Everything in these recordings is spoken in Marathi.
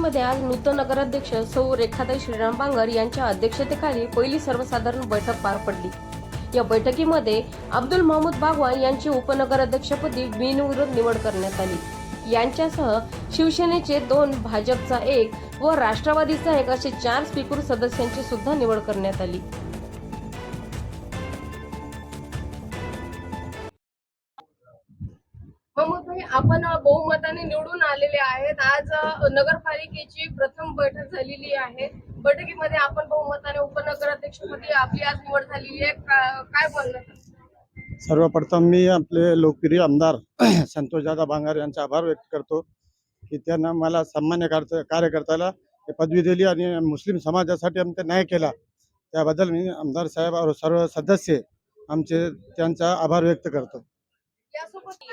बैठकीमध्ये आज नूतन नगराध्यक्ष सौ रेखाताई श्रीराम बांगर यांच्या अध्यक्षतेखाली पहिली सर्वसाधारण बैठक पार पडली। या बैठकीमध्ये अब्दुल महमूद बागवान यांची उपनगराध्यक्षपदी बिनविरोध निवड करण्यात आली। यांच्यासह शिवसेनेचे 2, भाजपचा 1 व राष्ट्रवादीचा 1 असे 4 स्वीकृत सदस्यांची सुद्धा निवड करण्यात आली। महमूदभाई, आपण बहुमताने निवडून आलेले आहेत। आज नगरपालिकेची प्रथम बैठक झालेली आहे। बैठकीमध्ये आपण बहुमताने उपनगराध्यक्षपदी आपली आज निवड झालेली आहे। काय बोलणार? सर्वप्रथम मी आपले लोकप्रिय आमदार संतोषदादा बांगर यांचे आभार व्यक्त करतो की त्यांना मला सामान्य कार्यकर्त्याला पदवी दिली आणि मुस्लिम समाजासाठी आमचा न्याय केला। त्याबद्दल मी आमदार साहेब और सर्व सदस्य आमचे त्यांचा आभार व्यक्त करतो। यासोबत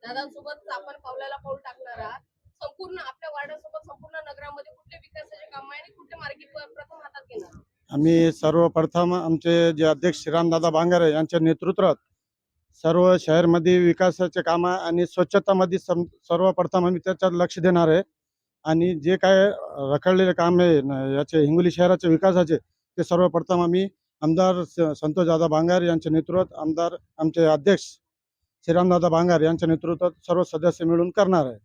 दादांसोबत आपण पावलाला पाऊल टाकणार आहात। संपूर्ण आपल्या वार्डासोबत संपूर्ण नगरामध्ये कुठले विकासाचे काम आहे आणि कुठले मार्गी प्रथम हातात घेणार? आम्ही सर्वप्रथम आमचे जे अध्यक्ष श्रीरामदादा बांगर यांच्या नेतृत्वात सर्व शहरमध्ये विकासाचे काम आणि स्वच्छतामध्ये सर्वप्रथम आम्ही त्याच्यात लक्ष देणार आहे। आणि जे काय रखडलेले काम आहे याचे हिंगोली शहराचे विकासाचे ते सर्वप्रथम आम्ही आमदार संतोषदादा बांगर यांच्या नेतृत्वात आमदार आमचे अध्यक्ष श्रीरामदादा बांगर यांच्या नेतृत्वात सर्व सदस्य मिळून करणार आहे।